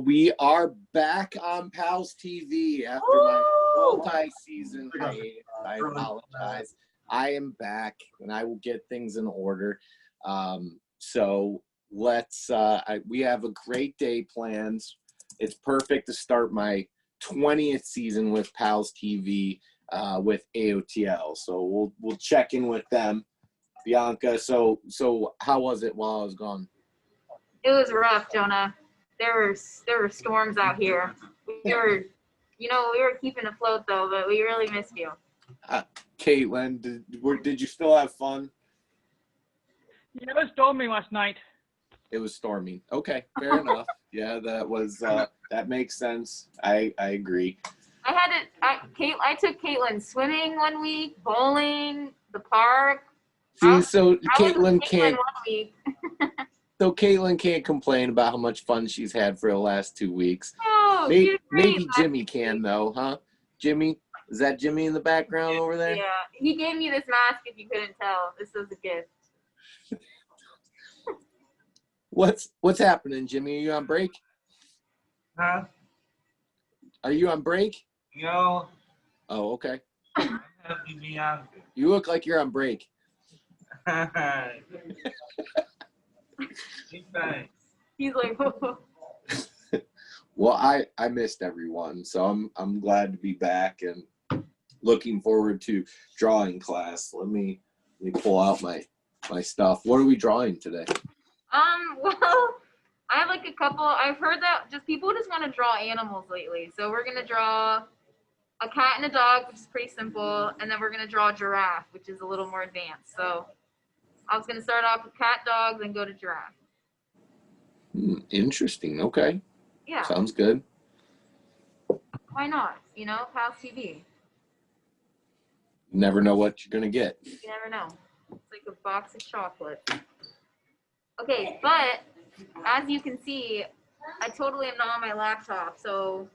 We are back on PALS TV after my multi-season hiatus. I apologize. I am back, and I will get things in order. So let's. We have a great day planned. It's perfect to start my 20th season with PALS TV with AOTL. So we'll check in with them, Bianca. So how was it while I was gone? It was rough, Jonah. There were storms out here. We were keeping afloat though, but we really missed you. Caitlin, did you still have fun? Yeah, it was stormy last night. It was stormy. Okay, fair enough. Yeah, that was that makes sense. I agree. I took Caitlin swimming one week, bowling, the park. See, so Caitlin can't. So Caitlin can't complain about how much fun she's had for the last 2 weeks. Oh, maybe Jimmy can though, huh? Jimmy, is that Jimmy in the background over there? Yeah, he gave me this mask. If you couldn't tell, this was a gift. What's happening, Jimmy? Are you on break? Huh? Are you on break? No. Oh, okay. Happy Bianca. You look like you're on break. He's like, oh. Well, I missed everyone, so I'm glad to be back and looking forward to drawing class. Let me pull out my stuff. What are we drawing today? Well, I have like a couple. I've heard that people just want to draw animals lately. So we're gonna draw a cat and a dog, which is pretty simple, and then we're gonna draw a giraffe, which is a little more advanced. So I was gonna start off with cat, dog, then go to giraffe. Interesting. Okay. Yeah. Sounds good. Why not? PALS TV. You never know what you're gonna get. You never know. It's like a box of chocolate. Okay, but as you can see, I totally am not on my laptop, so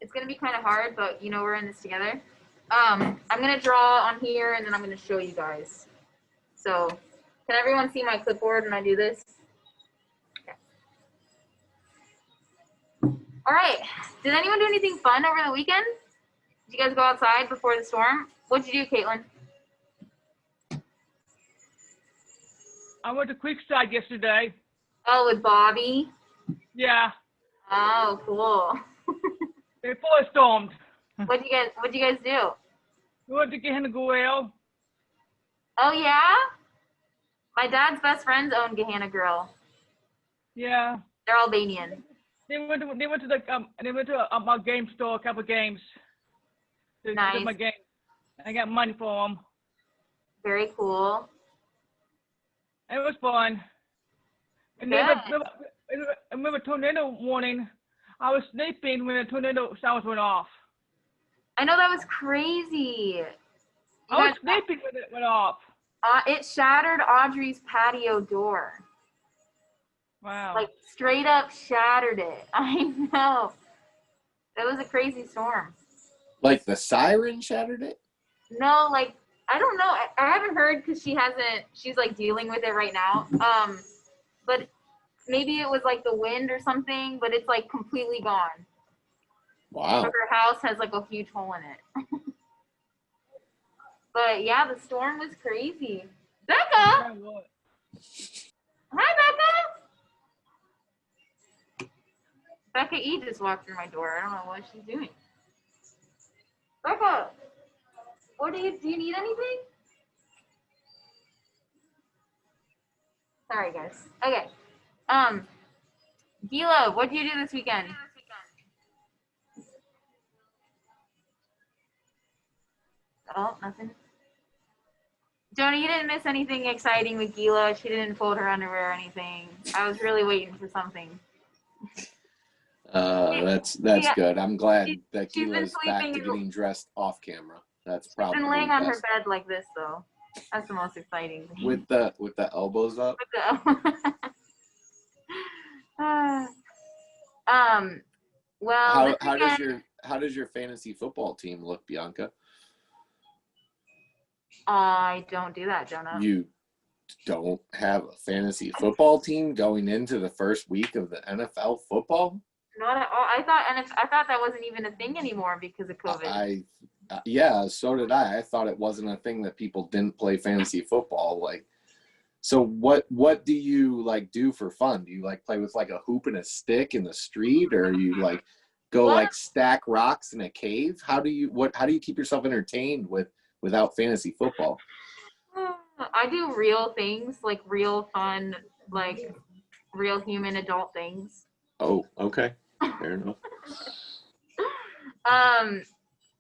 it's gonna be kind of hard, but we're in this together. I'm gonna draw on here, and then I'm gonna show you guys. So, can everyone see my clipboard when I do this? Okay. All right. Did anyone do anything fun over the weekend? Did you guys go outside before the storm? What'd you do, Caitlin? I went to Creekside yesterday. Oh, with Bobby? Yeah. Oh, cool. Before it stormed. What'd you guys do? We went to Gehenna Grill. Oh, yeah? My dad's best friends own Gehenna Grill. Yeah. They're Albanian. They went to my game store, a couple of games. Nice. My game. I got money for them. Very cool. It was fun. And then remember tornado warning. I was sleeping when the tornado sounds went off. I know, that was crazy. I was sleeping when it went off. It shattered Audrey's patio door. Wow. Like straight up shattered it. I know. That was a crazy storm. Like the siren shattered it? No, like, I don't know. I haven't heard because she's like dealing with it right now. But maybe it was like the wind or something, but it's like completely gone. Wow. So her house has like a huge hole in it. But yeah, the storm was crazy. Becca! Hi, Becca! Becca E just walked through my door. I don't know what she's doing. Becca! Do you need anything? Sorry, guys. Okay. Gila, what did you do this weekend? Oh, nothing. Jonah, you didn't miss anything exciting with Gila. She didn't fold her underwear or anything. I was really waiting for something. That's good. I'm glad that Gila's back to getting dressed off camera. That's probably she's been laying on her bed like this, though. That's the most exciting thing. With the elbows up. Well, how does your fantasy football team look, Bianca? I don't do that, Jonah. don't have a fantasy football team going into the first week of the NFL football? Not at all. I thought that wasn't even a thing anymore because of COVID. Yeah, so did I. I thought it wasn't a thing that people didn't play fantasy football. Like, so what do you like do for fun? Do you like play with like a hoop and a stick in the street, or you like go like stack rocks in a cave? How do you keep yourself entertained without fantasy football? I do real things, like real fun, like real human adult things. Oh, okay. Fair enough.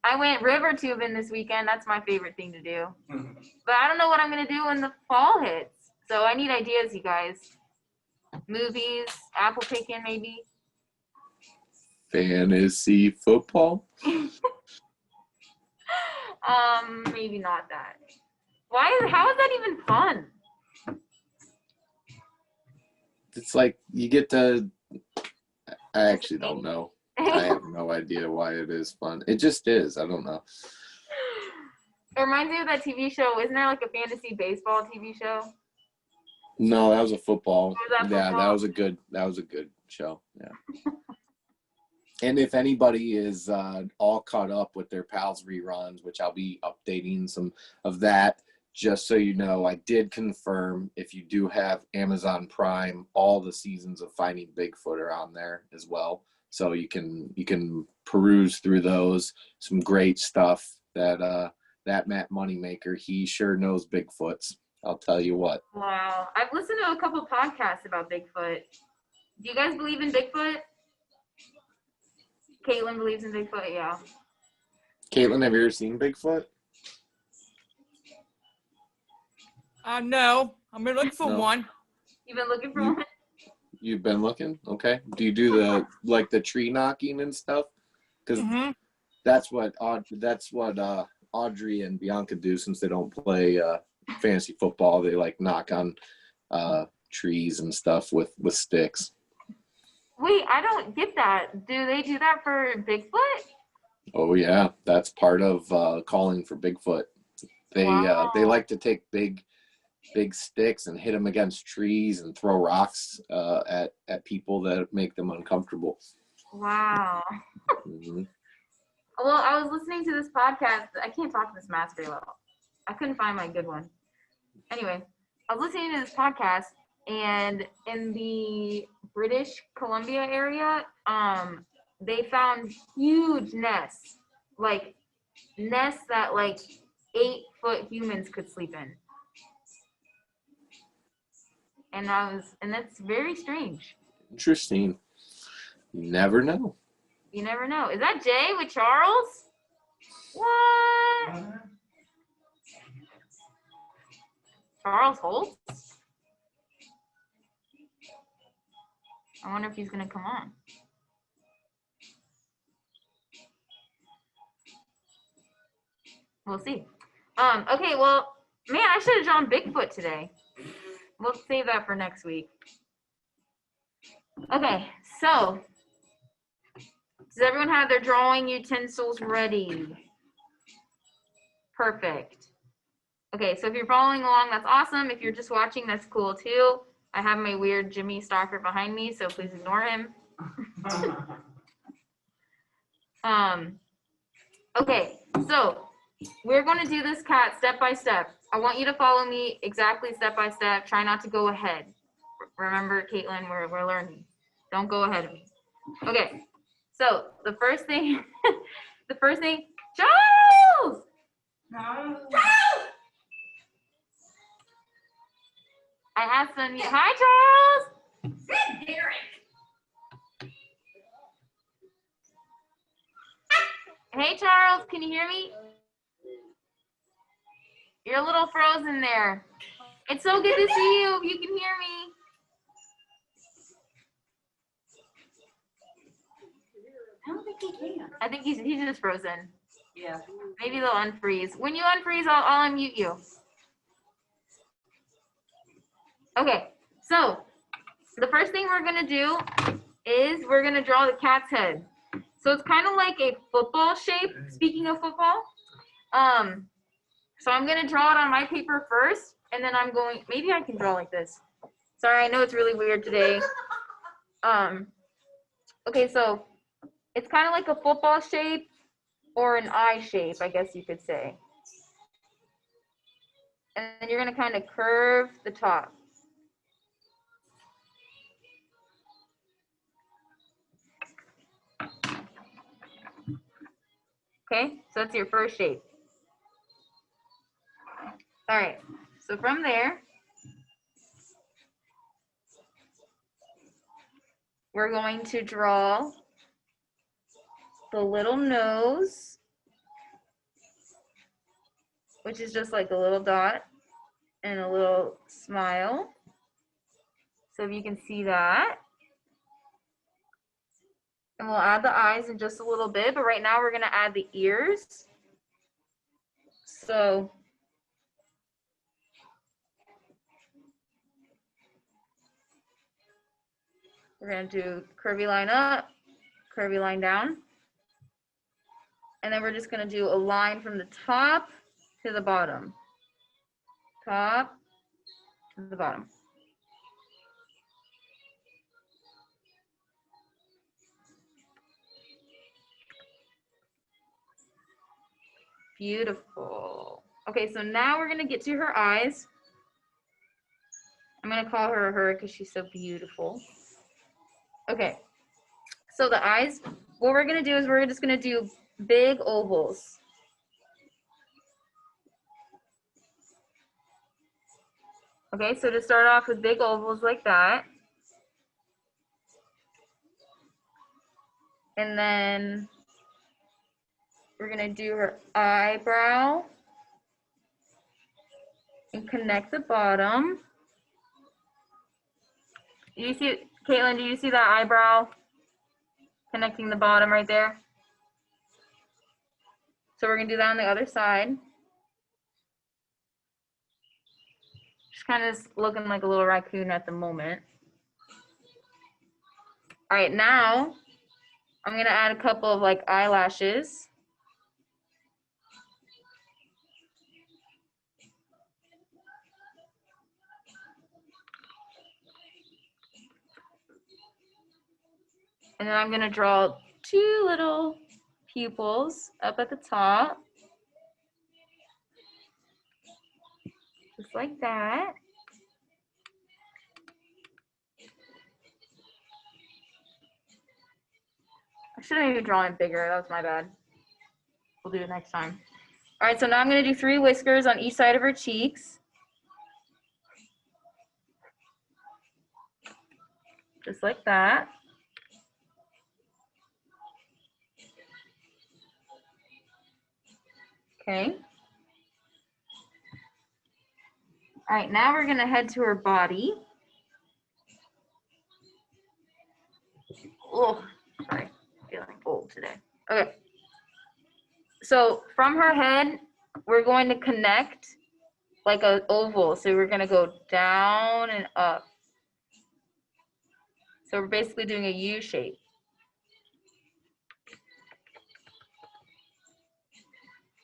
I went river tubing this weekend. That's my favorite thing to do. But I don't know what I'm gonna do when the fall hits. So I need ideas, you guys. Movies, apple picking, maybe. Fantasy football? Maybe not that. How is that even fun? It's like you get to. I actually don't know. I have no idea why it is fun. It just is. I don't know. It reminds me of that TV show. Isn't there like a fantasy baseball TV show? No, that was a football. Was that Yeah, football? that was a good show. Yeah. And if anybody is all caught up with their PALS reruns, which I'll be updating some of that, just so you know, I did confirm if you do have Amazon Prime, all the seasons of Finding Bigfoot are on there as well. So you can peruse through those. Some great stuff that Matt Moneymaker, he sure knows Bigfoots. I'll tell you what. Wow. I've listened to a couple podcasts about Bigfoot. Do you guys believe in Bigfoot? Caitlin believes in Bigfoot, yeah. Caitlin, have you ever seen Bigfoot? No. I've been looking for No. one. You've been looking for one? You've been looking? Okay. Do you do the tree knocking and stuff? Because that's what Audrey and Bianca do, since they don't play fantasy football. They like knock on trees and stuff with sticks. Wait, I don't get that. Do they do that for Bigfoot? Oh yeah, that's part of calling for Bigfoot. They they like to take big sticks and hit them against trees and throw rocks at people that make them uncomfortable. Wow. Mm-hmm. Well, I was listening to this podcast. I can't talk this mask very well. I couldn't find my good one. Anyway, I was listening to this podcast, and in the British Columbia area, they found huge nests, like nests that like 8-foot humans could sleep in. And that's very strange. Interesting. You never know. You never know. Is that Jay with Charles? What? Charles Holtz? I wonder if he's gonna come on. We'll see. Okay, well, man, I should have drawn Bigfoot today. We'll save that for next week. Okay, so does everyone have their drawing utensils ready? Perfect. Okay, so if you're following along, that's awesome. If you're just watching, that's cool too. I have my weird Jimmy Stalker behind me, so please ignore him. Okay, so we're going to do this cat step by step. I want you to follow me exactly step by step. Try not to go ahead. Remember, Caitlin, we're learning. Don't go ahead of me. Okay, so the first thing, Charles! No. I asked them, hi, Charles! Derek. Hey, Charles, can you hear me? You're a little frozen there. It's so good to see you. You can hear me. I don't think he can. I think he's just frozen. Yeah. Maybe they'll unfreeze. When you unfreeze, I'll unmute you. Okay, so the first thing we're gonna do is we're gonna draw the cat's head. So it's kind of like a football shape, speaking of football. So I'm gonna draw it on my paper first, And then I'm going, maybe I can draw like this. Sorry, I know it's really weird today. Okay, so it's kind of like a football shape or an eye shape, I guess you could say. And then you're gonna kind of curve the top. Okay, so that's your first shape. All right, so from there, we're going to draw the little nose, which is just like a little dot and a little smile. So if you can see that. And we'll add the eyes in just a little bit, but right now we're gonna add the ears. So we're gonna do curvy line up, curvy line down. And then we're just gonna do a line from the top to the bottom. Top to the bottom. Beautiful. Okay, so now we're gonna get to her eyes. I'm gonna call her her because she's so beautiful. Okay, so the eyes, what we're gonna do is we're just gonna do big ovals. Okay, so to start off with big ovals like that. And then we're gonna do her eyebrow and connect the bottom. You see, Caitlin, do you see that eyebrow connecting the bottom right there? So we're gonna do that on the other side. She's kind of looking like a little raccoon at the moment. All right, now I'm gonna add a couple of like eyelashes. And then I'm gonna draw two little pupils up at the top. Just like that. I should have even drawn it bigger, that was my bad. We'll do it next time. All right, so now I'm gonna do 3 whiskers on each side of her cheeks. Just like that. Okay. All right, now we're gonna head to her body. Oh, sorry, feeling old today. Okay. So from her head, we're going to connect like an oval. So we're gonna go down and up. So we're basically doing a U shape.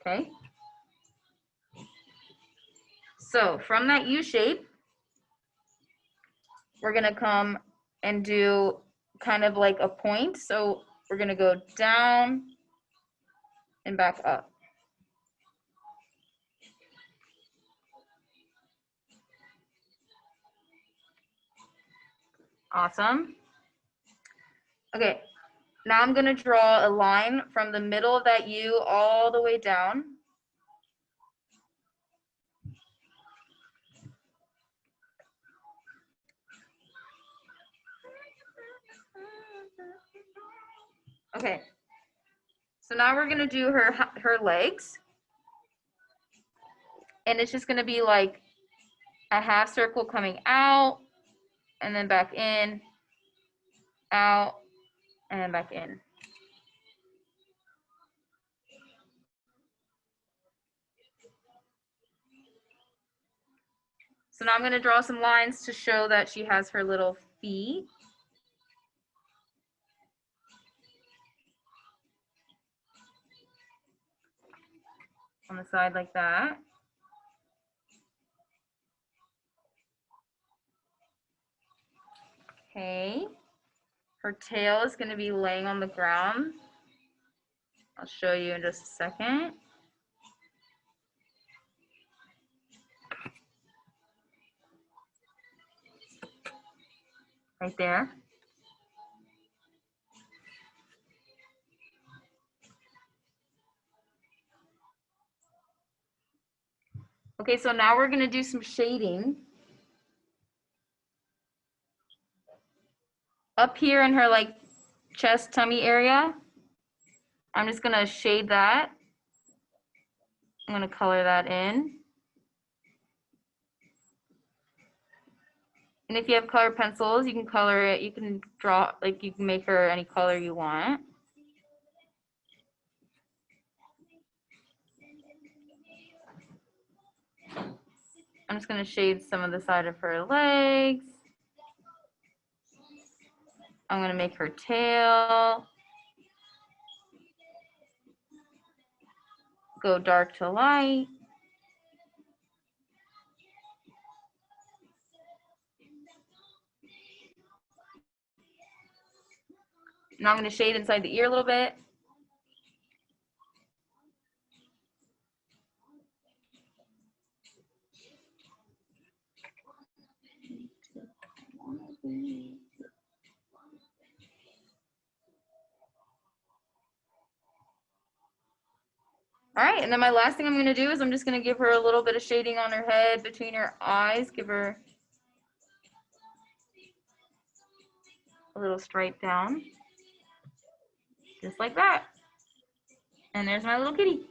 Okay. So from that U shape, we're gonna come and do kind of like a point. So we're gonna go down and back up. Awesome. Okay, now I'm gonna draw a line from the middle of that U all the way down. Okay, so now we're gonna do her legs. And it's just gonna be like a half circle coming out and then back in, out, and then back in. So now I'm gonna draw some lines to show that she has her little feet. On the side like that. Okay. Her tail is going to be laying on the ground. I'll show you in just a second. Right there. Okay, so now we're going to do some shading. Up here in her like chest, tummy area, I'm just going to shade that. I'm going to color that in. And if you have color pencils, you can color it. You can draw, like you can make her any color you want. I'm just going to shade some of the side of her legs. I'm going to make her tail go dark to light. Now I'm going to shade inside the ear a little bit. All right, and then my last thing I'm going to do is I'm just going to give her a little bit of shading on her head, between her eyes, give her a little stripe down, just like that. And there's my little kitty.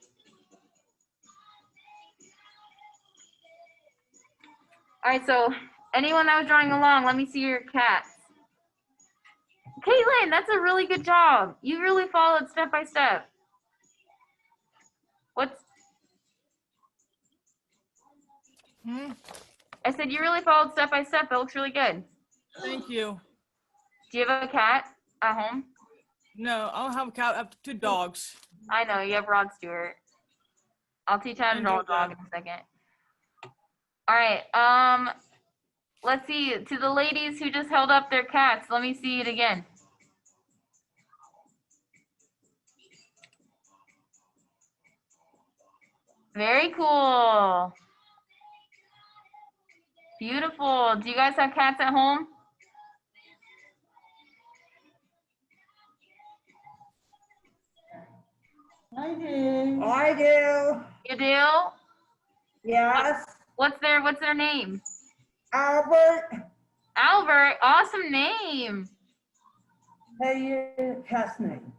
All right, so anyone that was drawing along, let me see your cats. Caitlin, that's a really good job. You really followed step by step. What's I said you really followed step by step. That looks really good. Thank you. Do you have a cat at home? No, I don't have a cat. I have 2 dogs. I know, you have Rod Stewart. I'll teach you how to draw a dog in a second. All right, let's see, to the ladies who just held up their cats, let me see it again. Very cool. Beautiful. Do you guys have cats at home? I do. I do. You do? Yes. What's their name? Albert. Albert. Awesome name. Hey, your cat's name.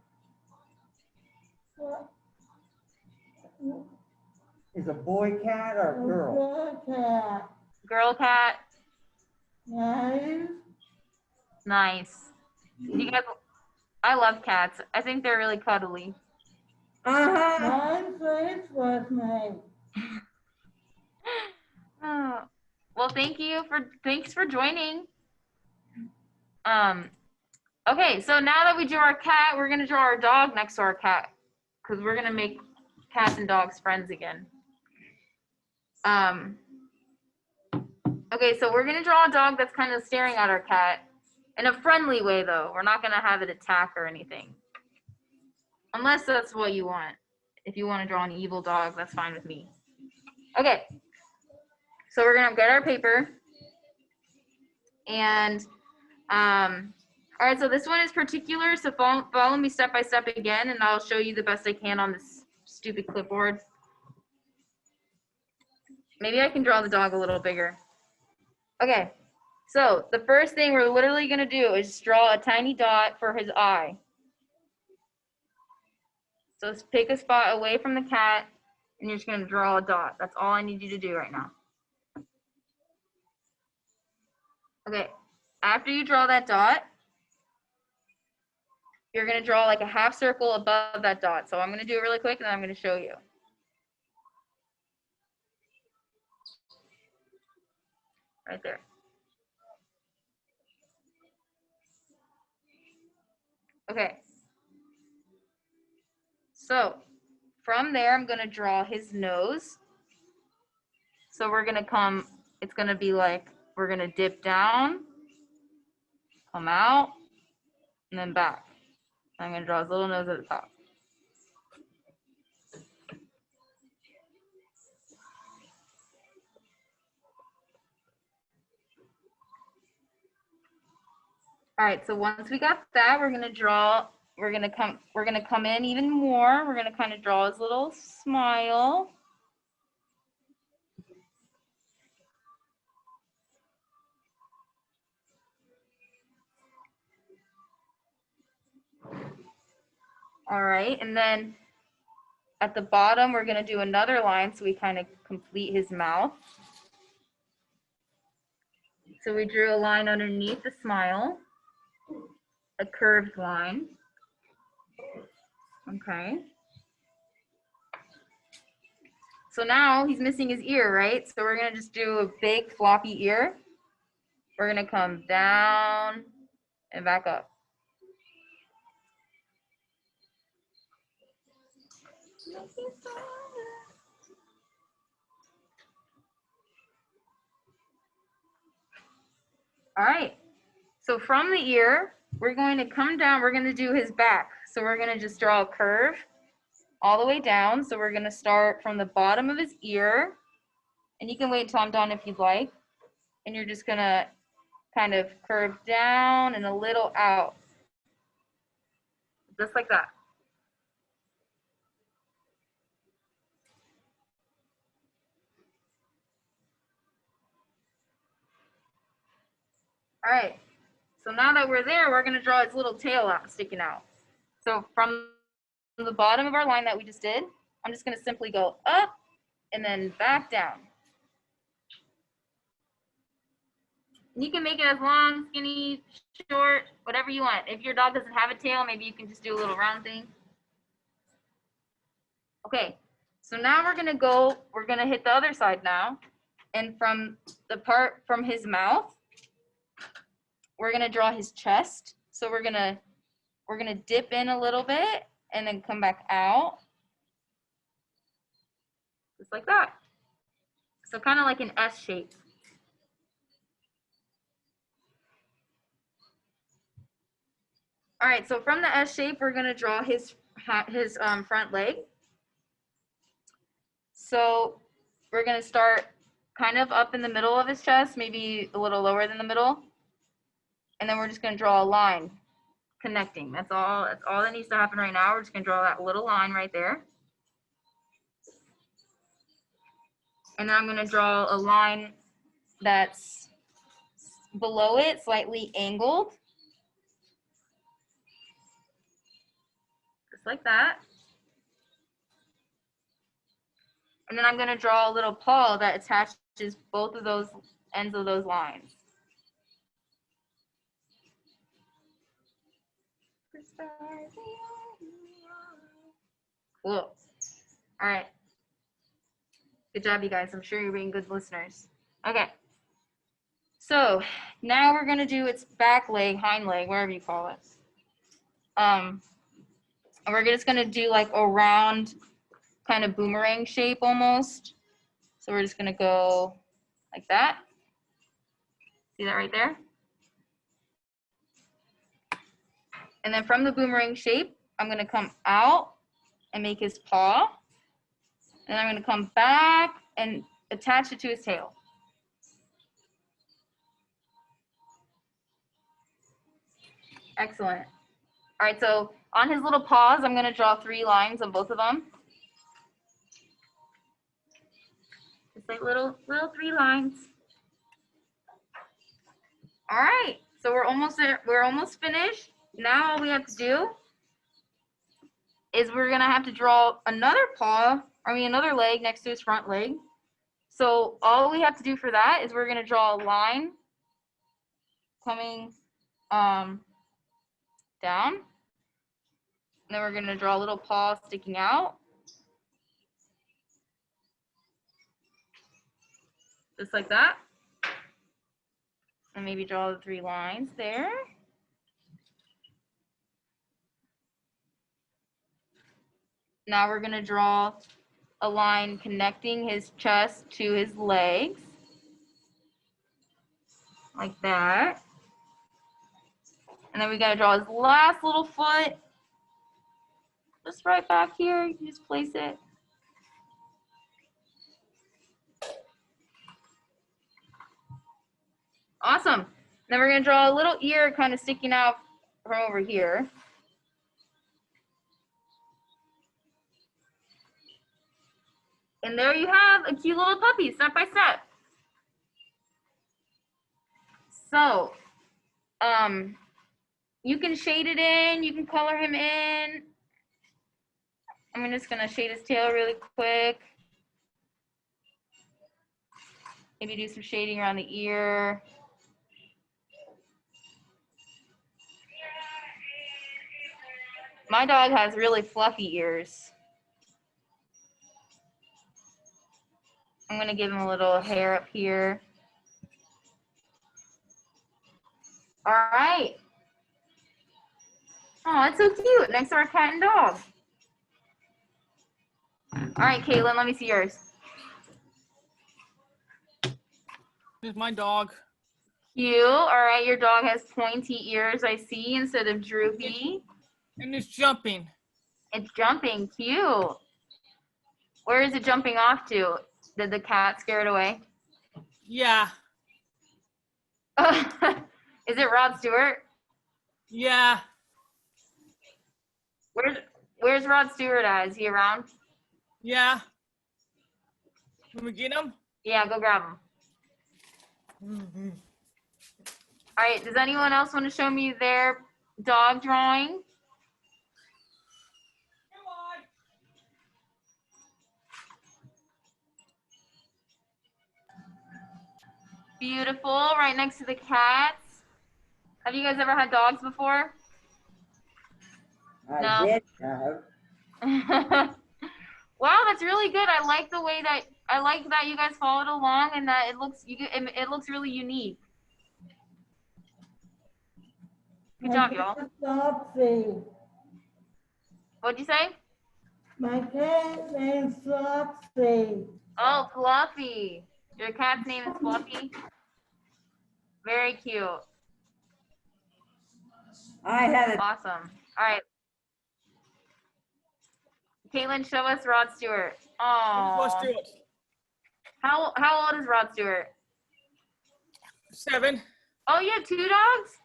Is a boy cat or a girl? Good cat. Girl cat. Nice. Nice. You guys, I love cats. I think they're really cuddly. Mine's Faith's name. Oh. Well, thanks for joining. Okay, so now that we drew our cat, we're gonna draw our dog next to our cat, because we're gonna make cats and dogs friends again. Okay, so we're gonna draw a dog that's kind of staring at our cat in a friendly way, though. We're not gonna have it attack or anything, unless that's what you want. If you want to draw an evil dog, that's fine with me. Okay, so we're gonna get our paper, and all right, so this one is particular, so follow me step by step again, and I'll show you the best I can on this stupid clipboard. Maybe I can draw the dog a little bigger. Okay, so the first thing we're literally gonna do is draw a tiny dot for his eye. So let's pick a spot away from the cat, and you're just gonna draw a dot. That's all I need you to do right now. Okay, after you draw that dot, you're gonna draw like a half circle above that dot. So I'm gonna do it really quick, and then I'm gonna show you. Right there. Okay. So from there, I'm gonna draw his nose. So we're gonna come, it's gonna be like, we're gonna dip down, come out, and then back. I'm going to draw his little nose at the top. All right, so once we got that, we're gonna come in even more. We're gonna kind of draw his little smile. All right, and then at the bottom, we're gonna do another line so we kind of complete his mouth. So we drew a line underneath the smile, a curved line. Okay. So now he's missing his ear, right? So we're gonna just do a big floppy ear. We're gonna come down and back up. All right, so from the ear, we're going to come down, we're gonna do his back. So we're gonna just draw a curve all the way down. So we're gonna start from the bottom of his ear, and you can wait until I'm done if you'd like. And you're just gonna kind of curve down and a little out, just like that. All right, so now that we're there, we're gonna draw his little tail out, sticking out. So from the bottom of our line that we just did, I'm just gonna simply go up and then back down. And you can make it as long, skinny, short, whatever you want. If your dog doesn't have a tail, maybe you can just do a little round thing. Okay, so now we're gonna hit the other side now. And from the part from his mouth, we're gonna draw his chest. So we're gonna dip in a little bit and then come back out. Just like that. So kind of like an S shape. All right, so from the S shape, we're gonna draw his front leg. So we're gonna start kind of up in the middle of his chest, maybe a little lower than the middle. And then we're just gonna draw a line connecting. That's all that needs to happen right now. We're just gonna draw that little line right there. And then I'm gonna draw a line that's below it, slightly angled. Just like that. And then I'm gonna draw a little paw that attaches both of those ends of those lines. Cool. All right. Good job, you guys. I'm sure you're being good listeners. Okay. So now we're gonna do its back leg, hind leg, wherever you call it. And we're just gonna do like a round kind of boomerang shape almost. So we're just gonna go like that. See that right there? And then from the boomerang shape, I'm gonna come out and make his paw. And I'm gonna come back and attach it to his tail. Excellent. All right, so on his little paws, I'm gonna draw 3 lines on both of them. Just like little 3 lines. All right, so we're almost there. We're almost finished. Now all we have to do is we're gonna have to draw another another leg next to his front leg. So all we have to do for that is we're gonna draw a line coming down. And then we're gonna draw a little paw sticking out. Just like that. And maybe draw the 3 lines there. Now we're gonna draw a line connecting his chest to his legs. Like that. And then we gotta draw his last little foot. Just right back here, you can just place it. Awesome. Then we're gonna draw a little ear kind of sticking out from over here. And there you have a cute little puppy, step by step. So, you can shade it in, you can color him in. I'm just gonna shade his tail really quick. Maybe do some shading around the ear. My dog has really fluffy ears. I'm gonna give him a little hair up here. All right. Oh, it's so cute. Next to our cat and dog. All right, Caitlin, let me see yours. Here's my dog. Cute. All right, your dog has pointy ears, I see, instead of droopy. And it's jumping. It's jumping. Cute. Where is it jumping off to? Did the cat scare it away? Yeah. Is it Rod Stewart? Yeah. Where's Rod Stewart at? Is he around? Yeah. Can we get him? Yeah, go grab him. All right, does anyone else want to show me their dog drawing? Beautiful, right next to the cats. Have you guys ever had dogs before? No. I did have. Wow, that's really good. I like the way that you guys followed along and that it looks really unique. Good job, y'all. Flopsy. What'd you say? My cat name's Flopsy. Oh, Fluffy. Your cat's name is Fluffy? Very cute. I had a Awesome. All right. Caitlin, show us Rod Stewart. Oh. Let's do it. How old is Rod Stewart? 7. Oh, you have 2 dogs?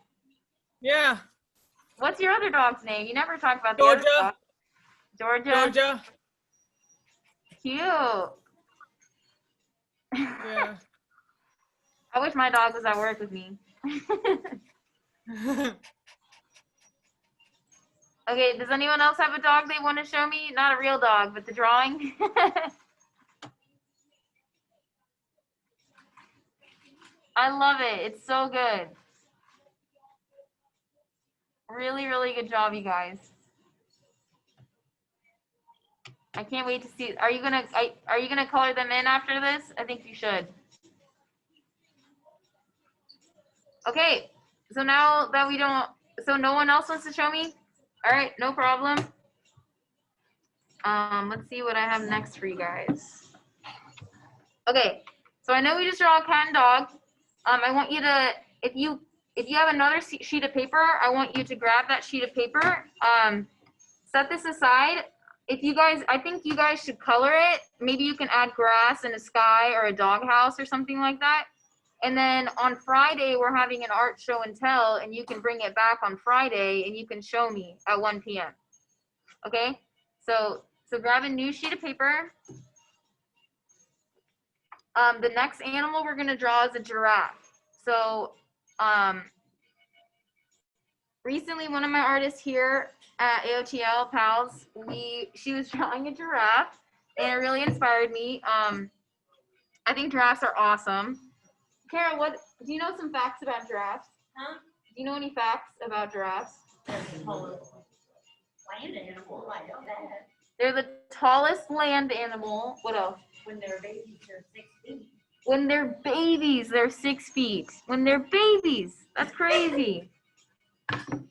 Yeah. What's your other dog's name? You never talk about the other dog. Georgia. Georgia. Cute. Yeah. I wish my dog was at work with me. Okay, does anyone else have a dog they want to show me? Not a real dog, but the drawing. I love it. It's so good. Really, really good job, you guys. I can't wait to see. Are you gonna color them in after this? I think you should. Okay, so now that no one else wants to show me? All right, no problem. Let's see what I have next for you guys. Okay, so I know we just draw a cat and dog. I want you to, if you have another sheet of paper, I want you to grab that sheet of paper. Set this aside. I think you guys should color it. Maybe you can add grass and a sky or a doghouse or something like that. And then on Friday, we're having an art show and tell, and you can bring it back on Friday and you can show me at 1 p.m. Okay? So grab a new sheet of paper. The next animal we're gonna draw is a giraffe. So recently one of my artists here at AOTL PALS, she was drawing a giraffe and it really inspired me. I think giraffes are awesome. Kara, do you know some facts about giraffes? Huh? Do you know any facts about giraffes? Land animal, I know that. They're the tallest land animal. What else? When they're babies, they're 6 feet. When they're babies, they're 6 feet. When they're babies, that's crazy. All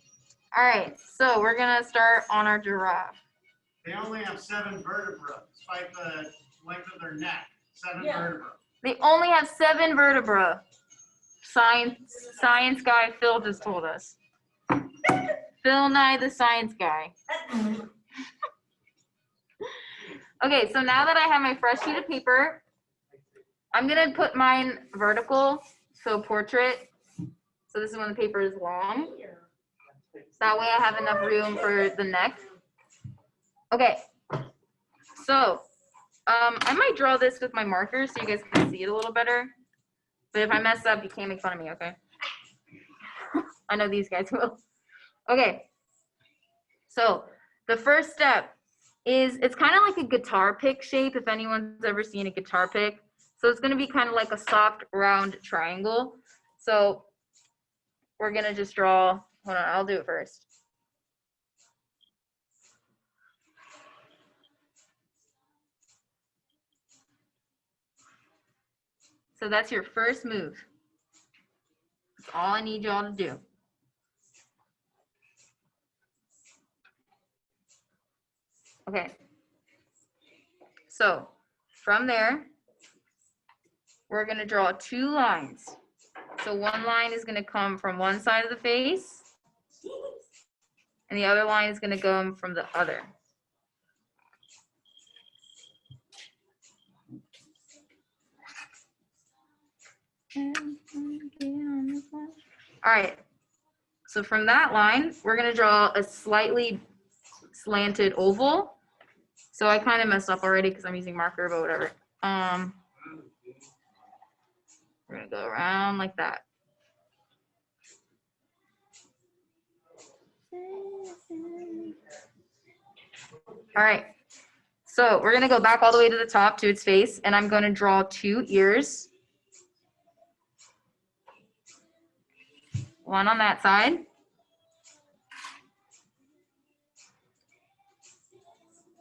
right, so we're gonna start on our giraffe. They only have 7 vertebrae, despite the length of their neck. 7 vertebrae. They only have 7 vertebrae. Science guy Phil just told us. Phil Nye the Science Guy. Okay, so now that I have my fresh sheet of paper, I'm gonna put mine vertical, so portrait. So this is when the paper is long. That way I have enough room for the neck. Okay, so I might draw this with my marker so you guys can see it a little better. But if I mess up, you can't make fun of me, okay? I know these guys will. Okay, so the first step is it's kind of like a guitar pick shape, if anyone's ever seen a guitar pick. So it's gonna be kind of like a soft round triangle. So we're gonna just draw, hold on, I'll do it first. So that's your first move. That's all I need y'all to do. Okay. So from there, we're going to draw 2 lines. So one line is going to come from one side of the face, and the other line is going to come from the other. All right. So from that line, we're going to draw a slightly slanted oval. So I kind of messed up already because I'm using marker, but whatever. We're going to go around like that. All right. So we're going to go back all the way to the top to its face, and I'm going to draw 2 ears. One on that side.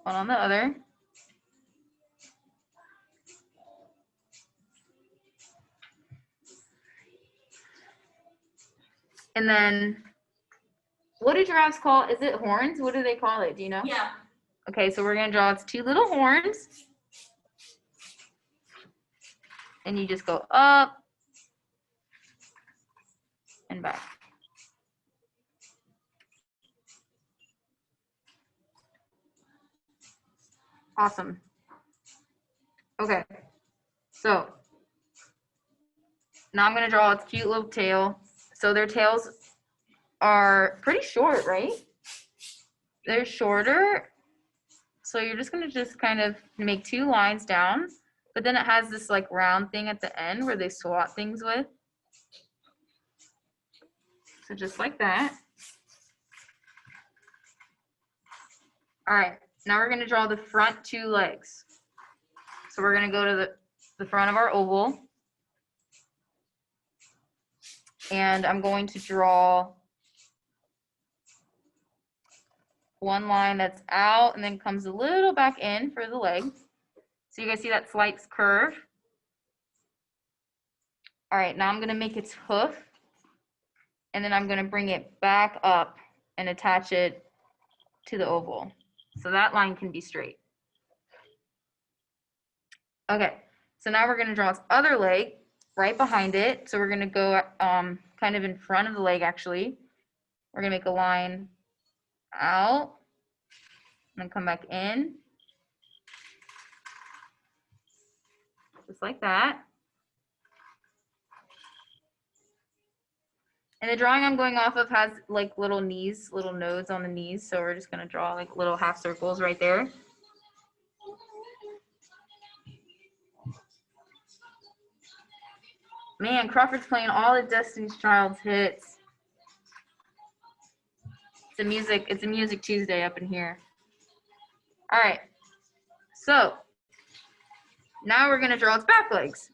One on the other. And then, what do giraffes call? Is it horns? What do they call it? Do you know? Yeah. Okay, so we're gonna draw its 2 little horns. And you just go up and back. Awesome. Okay, so now I'm gonna draw its cute little tail. So their tails are pretty short, right? They're shorter. So you're just gonna kind of make 2 lines down, but then it has this like round thing at the end where they swat things with. So just like that. All right, now we're gonna draw the front 2 legs. So we're gonna go to the front of our oval. And I'm going to draw one line that's out and then comes a little back in for the leg. So you guys see that slight curve? All right, now I'm gonna make its hoof, and then I'm gonna bring it back up and attach it to the oval. So that line can be straight. Okay, so now we're gonna draw its other leg right behind it. So we're gonna go kind of in front of the leg actually. We're gonna make a line out and then come back in. Just like that. And the drawing I'm going off of has like little knees, little nodes on the knees. So we're just gonna draw like little half circles right there. Man, Crawford's playing all of Destiny's Child's hits. It's a music Tuesday up in here. All right, so now we're gonna draw its back legs.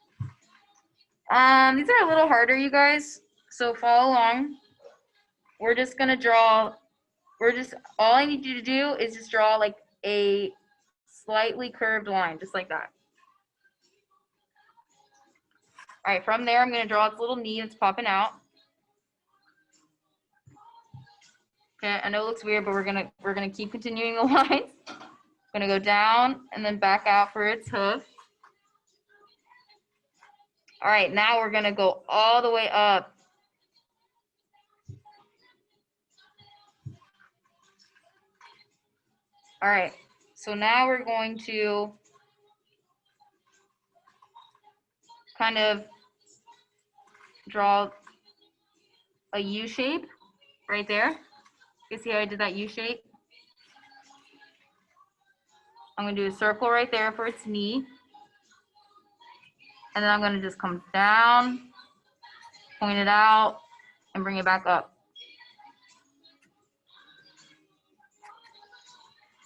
These are a little harder, you guys, so follow along. We're just gonna draw, all I need you to do is just draw like a slightly curved line, just like that. All right, from there, I'm gonna draw its little knee that's popping out. Okay, I know it looks weird, but we're gonna keep continuing the lines. Gonna go down and then back out for its hoof. All right, now we're gonna go all the way up All right, so now we're going to kind of draw a U shape right there. You see how I did that U shape? I'm gonna do a circle right there for its knee. And then I'm gonna just come down, point it out, and bring it back up.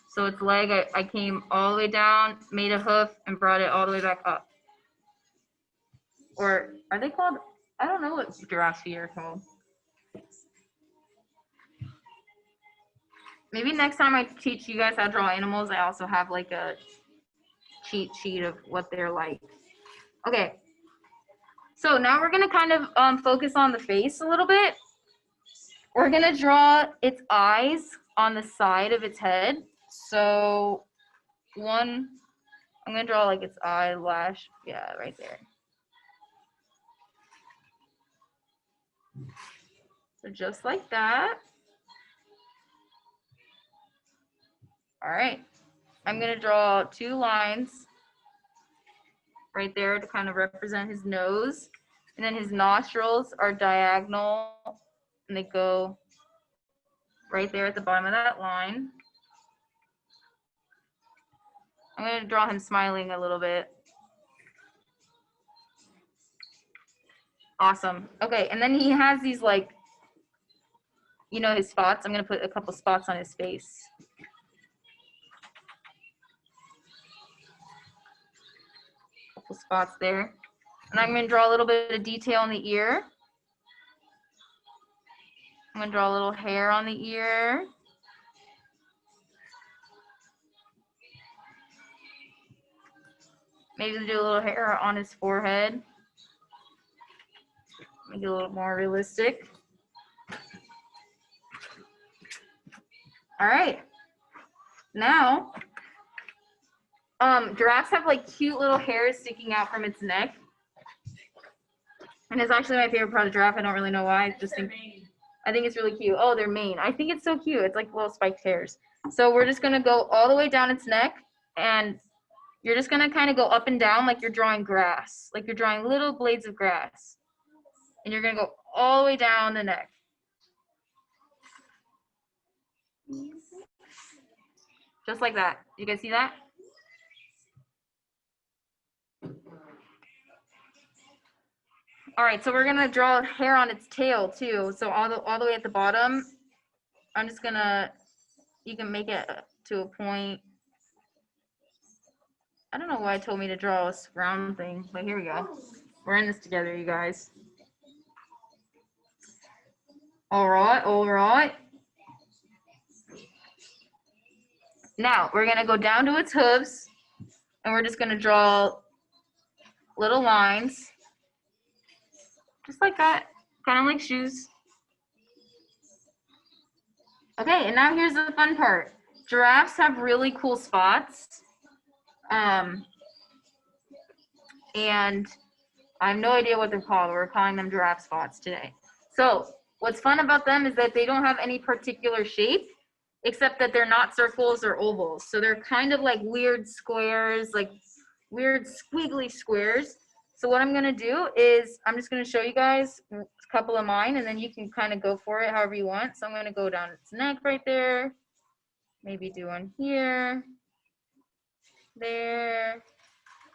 So its leg, I came all the way down, made a hoof, and brought it all the way back up. Or are they called? I don't know what giraffes' feet are called. Maybe next time I teach you guys how to draw animals, I also have like a cheat sheet of what they're like. Okay. So now we're gonna kind of focus on the face a little bit. We're gonna draw its eyes on the side of its head. So I'm gonna draw like its eyelash, yeah, right there. So just like that. All right, I'm gonna draw 2 lines right there to kind of represent his nose. And then his nostrils are diagonal and they go right there at the bottom of that line. I'm gonna draw him smiling a little bit. Awesome. Okay, and then he has these like, you know, his spots. I'm gonna put a couple spots on his face. Couple spots there. And I'm gonna draw a little bit of detail in the ear. I'm gonna draw a little hair on the ear. Maybe do a little hair on his forehead. Make it a little more realistic. All right. Now, giraffes have like cute little hairs sticking out from its neck. And it's actually my favorite part of giraffe. I don't really know why. I think it's really cute. Oh, their mane. I think it's so cute. It's like little spiked hairs. So we're just gonna go all the way down its neck, and you're just gonna kind of go up and down like you're drawing grass, like you're drawing little blades of grass. And you're gonna go all the way down the neck. Just like that. You guys see that? All right, so we're gonna draw hair on its tail too. So all the way at the bottom, I'm just gonna, you can make it to a point. I don't know why it told me to draw a round thing, but here we go. We're in this together, you guys. All right, all right. Now we're gonna go down to its hooves, and we're just gonna draw little lines, just like that, kind of like shoes. Okay, and now here's the fun part. Giraffes have really cool spots. And I have no idea what they're called. We're calling them giraffe spots today. So what's fun about them is that they don't have any particular shape, except that they're not circles or ovals. So they're kind of like weird squares, like weird squiggly squares. So what I'm gonna do is I'm just gonna show you guys a couple of mine, and then you can kind of go for it however you want. So I'm gonna go down its neck right there, maybe do one here, there,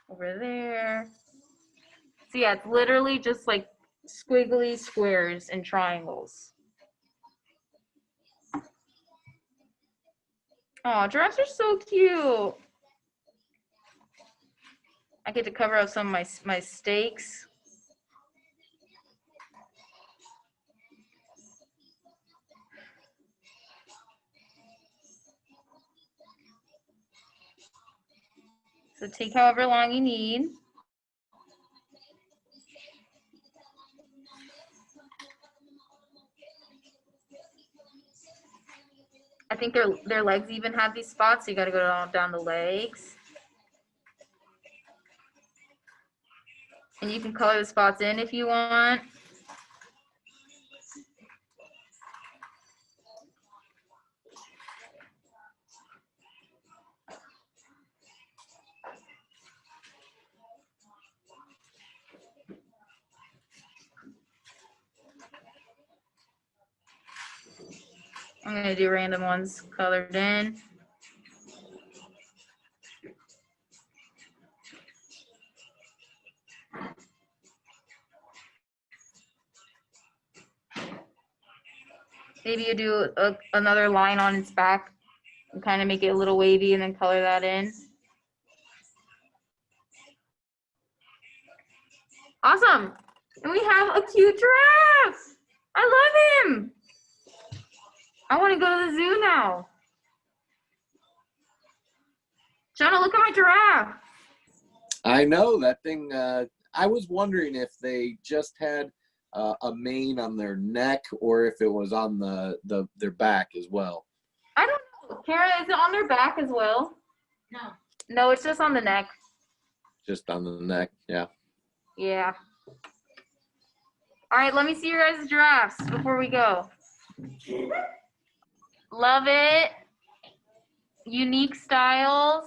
over there. So yeah, it's literally just like squiggly squares and triangles. Oh, giraffes are so cute. I get to cover up some of my steaks. So take however long you need. I think their legs even have these spots, so you gotta go down the legs. And you can color the spots in if you want. I'm gonna do random ones colored in. Maybe you do another line on its back and kind of make it a little wavy and then color that in. Awesome. And we have a cute giraffe. I love him. I want to go to the zoo now. Jonah, look at my giraffe. I know that thing. I was wondering if they just had a mane on their neck or if it was on their back as well. I don't know. Kara, is it on their back as well? No. No, it's just on the neck. Just on the neck, yeah. Yeah. All right, let me see your guys' giraffes before we go. Love it. Unique styles.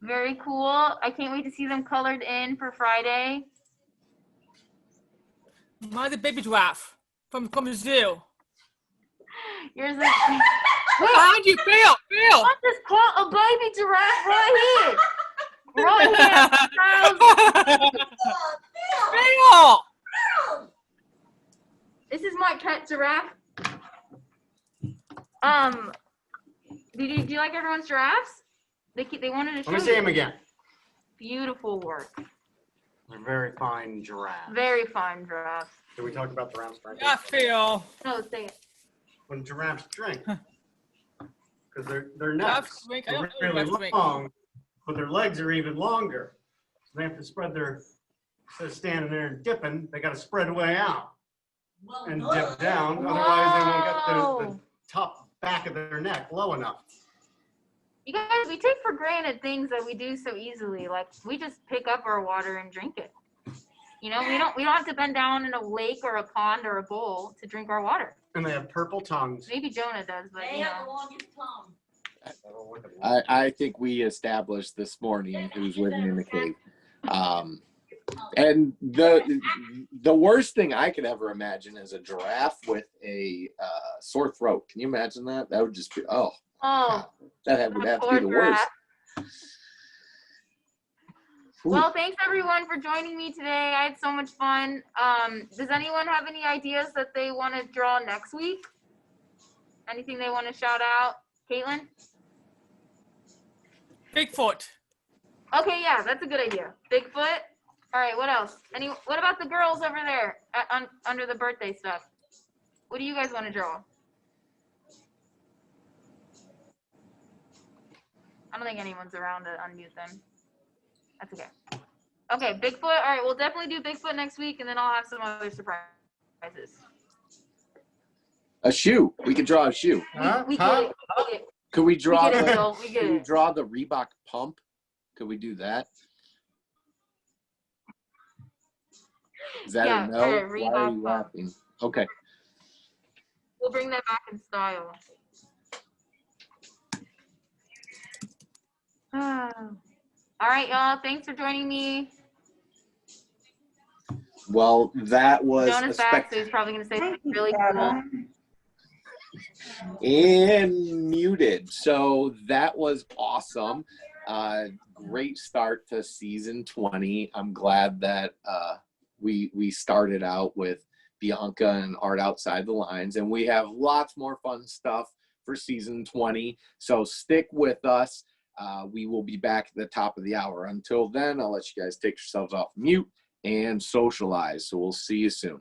Very cool. I can't wait to see them colored in for Friday. Mine's a baby giraffe from the zoo. Yours is. Behind you, Phil! I just caught a baby giraffe right here. Right here. Phil! This is my pet giraffe. Do you like everyone's giraffes? They wanted to show Let me see him you. again. Beautiful work. They're very fine giraffes. Very fine giraffes. Did we talk about the round striped? Yeah, Phil. No, say it. When giraffes drink, because their Giraffes necks drink. I are don't know really giraffes drink. long, but their legs are even longer. So they have to spread their, instead of standing there and dipping, they got to spread way out and dip down. Otherwise, they won't get the top back of their neck low enough. You guys, we take for granted things that we do so easily. Like we just pick up our water and drink it. You know, we don't have to bend down in a lake or a pond or a bowl to drink our water. And they have purple tongues. Maybe Jonah does, but They you have the know. longest tongue. I think we established this morning who's living in the cave. And the worst thing I could ever imagine is a giraffe with a sore throat. Can you imagine that? That would just be, Oh, that would have to poor be the worst. giraffe. Well, thanks everyone for joining me today. I had so much fun. Does anyone have any ideas that they want to draw next week? Anything they want to shout out? Caitlin? Bigfoot. Okay, yeah, that's a good idea. Bigfoot. All right, what else? What about the girls over there under the birthday stuff? What do you guys want to draw? I don't think anyone's around to unmute them. That's okay. Okay, Bigfoot. All right, we'll definitely do Bigfoot next week, and then I'll have some other surprises. A shoe. We could draw a shoe. We get it. We get it. Could we draw We get it, the Bill. We get could we it. draw the Reebok pump? Could we do that? Is that Yeah, a no? or a Why are Reebok you pump. laughing? Okay. We'll bring that back in style. All right, y'all. Thanks for joining me. Well, that was Jonah's back, so he's probably going to say something really cool. and muted. So that was awesome. Great start to season 20. I'm glad that we started out with Bianca and Art Outside the Lines, and we have lots more fun stuff for season 20. So stick with us. We will be back at the top of the hour. Until then, I'll let you guys take yourselves off mute and socialize. So we'll see you soon.